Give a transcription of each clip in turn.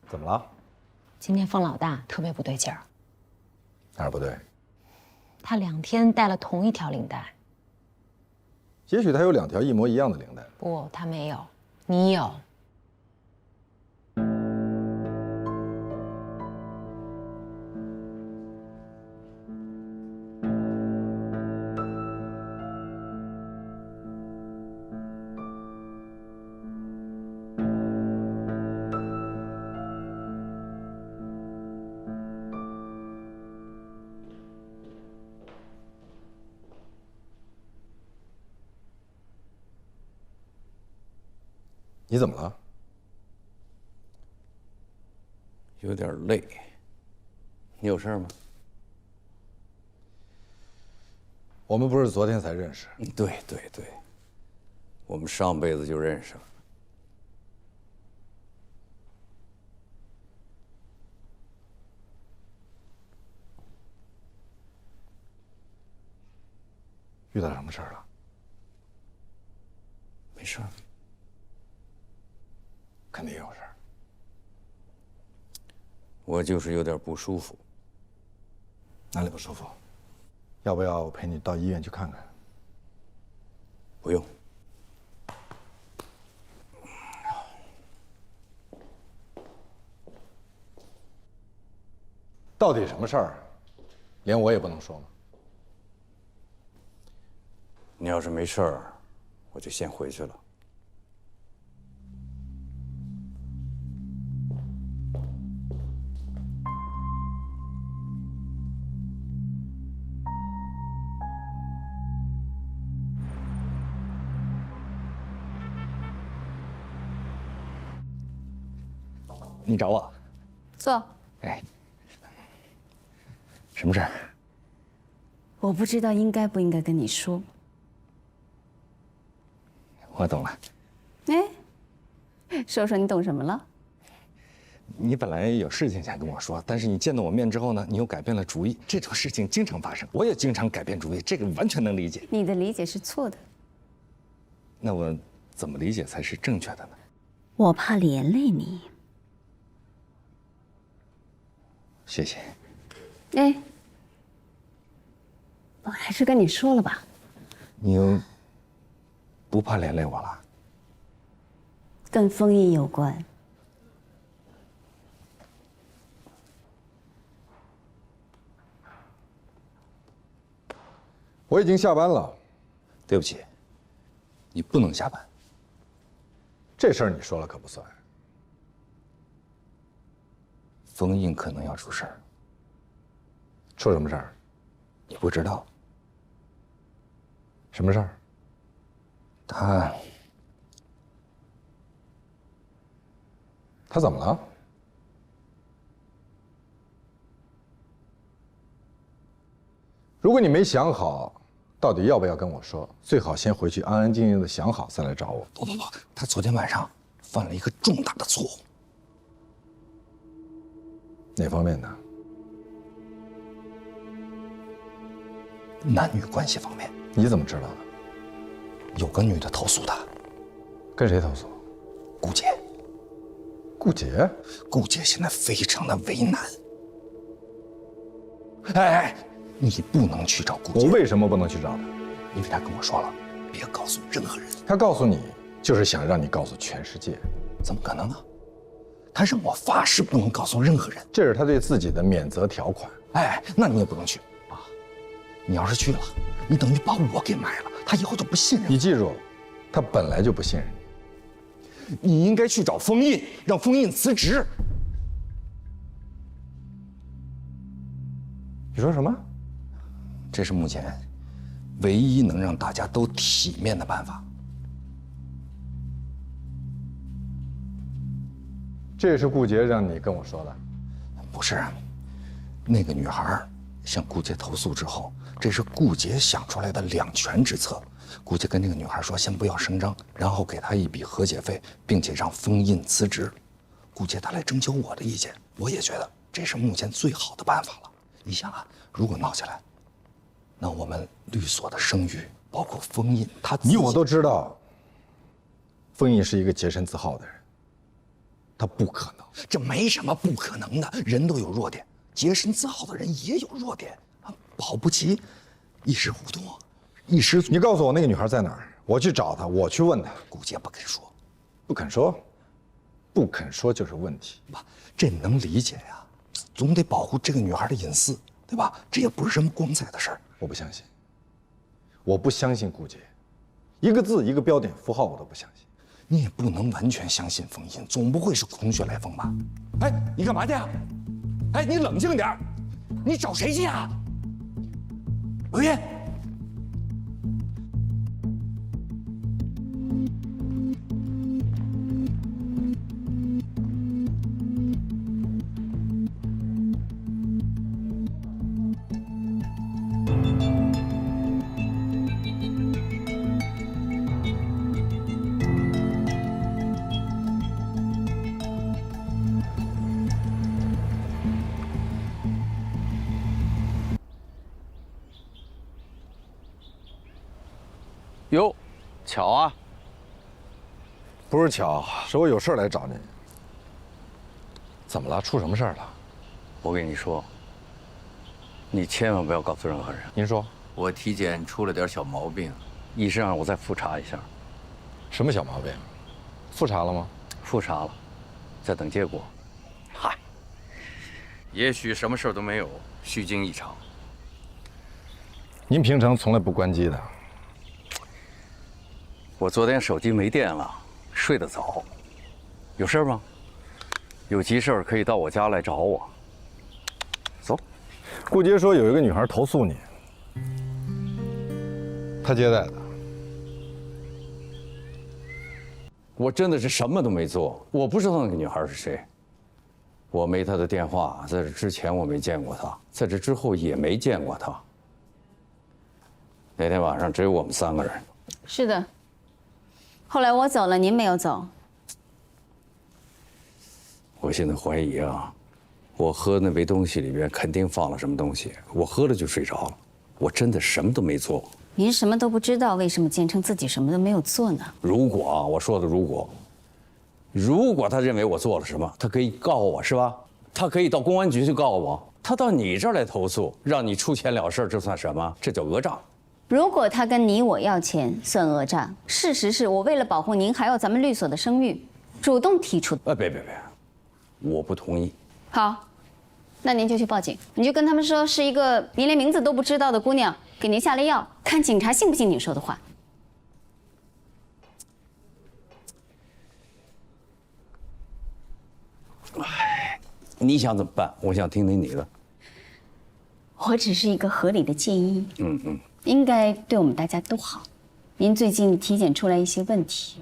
怎么了？今天封老大特别不对劲儿。哪儿不对？他2天戴了同一条领带。也许他有2条一模一样的领带。不，他没有，你有。你怎么了？有点累。你有事吗？我们不是昨天才认识？对，我们上辈子就认识了。遇到什么事儿了？没事儿。肯定有事儿。我就是有点不舒服。哪里不舒服？要不要我陪你到医院去看看？不用。到底什么事儿？连我也不能说吗？你要是没事儿，我就先回去了。你找我？坐。哎，什么事儿？我不知道应该不应该跟你说。我懂了。哎，说说你懂什么了？你本来有事情想跟我说，但是你见到我面之后呢，你又改变了主意。这种事情经常发生，我也经常改变主意，这个完全能理解。你的理解是错的。那我怎么理解才是正确的呢？我怕连累你。谢谢。哎，我还是跟你说了吧。你又不怕连累我了？跟封印有关。我已经下班了。对不起，你不能下班。这事儿你说了可不算。封印可能要出事儿。出什么事儿？你不知道。什么事儿？他怎么了？如果你没想好，到底要不要跟我说，最好先回去安安静静的想好，再来找我。不，他昨天晚上犯了一个重大的错误。哪方面的？男女关系方面。你怎么知道的？有个女的投诉他。跟谁投诉？顾姐。顾姐？顾姐现在非常的为难。哎，你不能去找顾姐。我为什么不能去找她？因为她跟我说了，别告诉任何人。她告诉你，就是想让你告诉全世界。怎么可能呢？她让我发誓不能告诉任何人。这是她对自己的免责条款。哎，那你也不能去啊！你要是去了，你等于把我给埋了，她以后就不信任你。你记住，她本来就不信任你。你应该去找封印，让封印辞职。你说什么？这是目前唯一能让大家都体面的办法。这也是顾杰让你跟我说的？不是，那个女孩向顾杰投诉之后，这是顾杰想出来的两全之策。顾杰跟那个女孩说，先不要声张，然后给她一笔和解费，并且让封印辞职。顾杰他来征求我的意见，我也觉得这是目前最好的办法了。你想啊，如果闹起来，那我们律所的声誉，包括封印，他你我都知道，封印是一个洁身自好的人。他不可能。这没什么不可能的，人都有弱点，洁身自好的人也有弱点啊，保不齐一时糊涂，一时……你告诉我那个女孩在哪儿，我去找她，我去问她。顾杰不肯说，不肯说，不肯说就是问题。吧，这能理解呀，总得保护这个女孩的隐私，对吧？这也不是什么光彩的事儿。我不相信，我不相信顾杰，一个字一个标点符号我都不相信。你也不能完全相信冯音，总不会是空穴来风吧？哎，你干嘛去啊？哎，你冷静点儿，你找谁去啊？刘烨。哟，巧啊！不是巧，是我有事来找你。怎么了？出什么事儿了？我跟你说，你千万不要告诉任何人。您说，我体检出了点小毛病，医生让我再复查一下。什么小毛病？复查了吗？复查了，在等结果。嗨，也许什么事儿都没有，虚惊一场。您平常从来不关机的。我昨天手机没电了，睡得早。有事吗？有急事儿可以到我家来找我。走。顾杰说有一个女孩投诉你，他接待的。我真的是什么都没做，我不知道那个女孩是谁。我没她的电话，在这之前我没见过她，在这之后也没见过她。那天晚上只有我们3个人。是的。后来我走了，您没有走。我现在怀疑啊，我喝那杯东西里边肯定放了什么东西，我喝了就睡着了。我真的什么都没做。您什么都不知道，为什么坚称自己什么都没有做呢？如果啊，我说的如果他认为我做了什么，他可以告我是吧？他可以到公安局去告我，他到你这儿来投诉，让你出钱了事，这算什么？这叫讹诈。如果他跟你我要钱，算讹诈。事实是我为了保护您还有咱们律所的声誉，主动提出的。别，我不同意。好，那您就去报警，你就跟他们说是一个您连名字都不知道的姑娘给您下了药，看警察信不信你说的话。你想怎么办？我想听听你的。我只是一个合理的建议。应该对我们大家都好。您最近体检出来一些问题，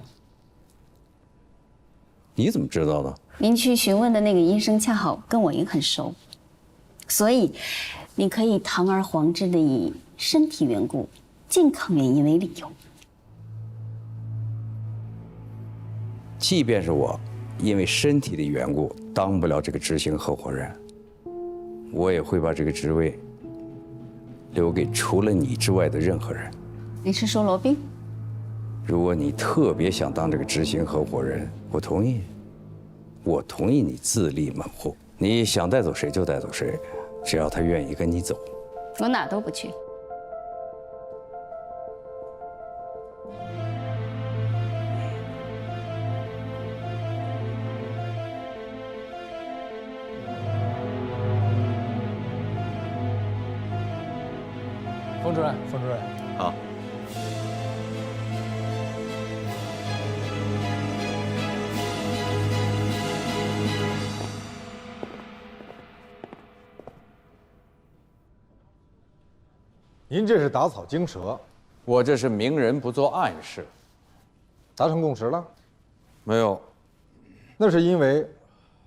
你怎么知道的？您去询问的那个医生恰好跟我也很熟，所以你可以堂而皇之的以身体缘故、健康原因为理由。即便是我因为身体的缘故当不了这个执行合伙人，我也会把这个职位留给除了你之外的任何人。你是说罗宾？如果你特别想当这个执行合伙人，我同意。我同意你自立门户，你想带走谁就带走谁，只要他愿意跟你走。我哪都不去。冯主任，冯主任，好。您这是打草惊蛇，我这是明人不做暗事。达成共识了？没有。那是因为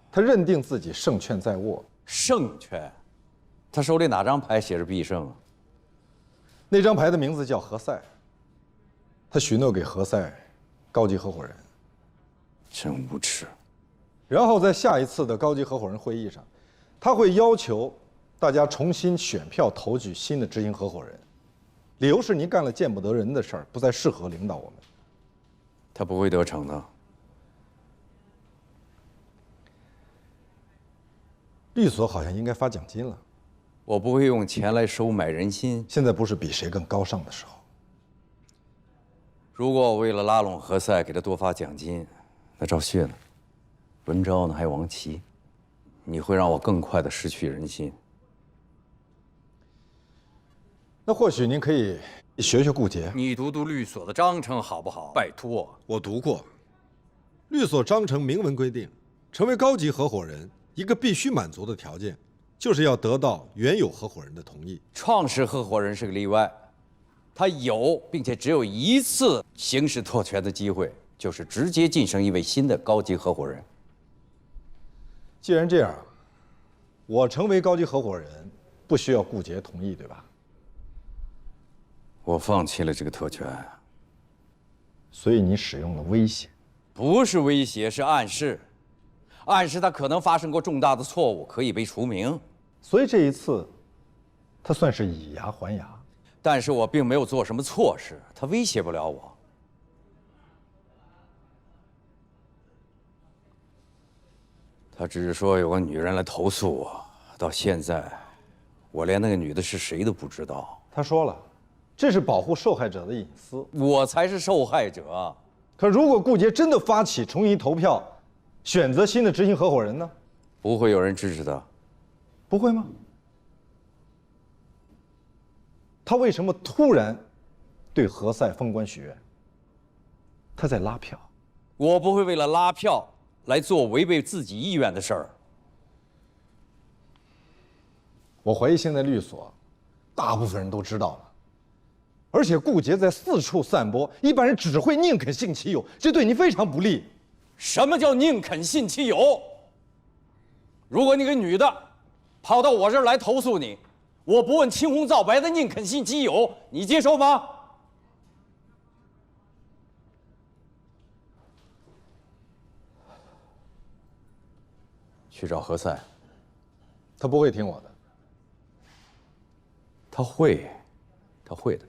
他认定自己胜券在握。胜券？他手里哪张牌写着必胜啊？那张牌的名字叫何塞，他许诺给何塞高级合伙人。真无耻。然后在下一次的高级合伙人会议上，他会要求大家重新选票投举新的执行合伙人，理由是您干了见不得人的事儿，不再适合领导我们。他不会得逞的。律所好像应该发奖金了。我不会用钱来收买人心。现在不是比谁更高尚的时候。如果我为了拉拢何塞给他多发奖金，那赵旭呢？文昭呢？还有王琦，你会让我更快的失去人心。那或许您可以学学顾杰。你读读律所的章程好不好？拜托。我读过，律所章程明文规定，成为高级合伙人，一个必须满足的条件，就是要得到原有合伙人的同意。创始合伙人是个例外，他有并且只有一次行使特权的机会，就是直接晋升一位新的高级合伙人。既然这样，我成为高级合伙人，不需要顾杰同意，对吧？我放弃了这个特权。所以你使用了威胁。不是威胁，是暗示，暗示他可能发生过重大的错误，可以被除名。所以这一次，他算是以牙还牙。但是我并没有做什么错事，他威胁不了我。他只是说有个女人来投诉我，到现在，我连那个女的是谁都不知道。他说了，这是保护受害者的隐私。我才是受害者。可如果顾杰真的发起重新投票，选择新的执行合伙人呢？不会有人支持他。不会吗？他为什么突然对何塞封官许愿？他在拉票。我不会为了拉票来做违背自己意愿的事儿。我怀疑现在律所，大部分人都知道了，而且顾杰在四处散播，一般人只会宁肯信其有，这对你非常不利。什么叫宁肯信其有？如果那个女的跑到我这儿来投诉你，我不问青红皂白的宁肯信其有，你接受吗？去找何塞。他不会听我的。他会的。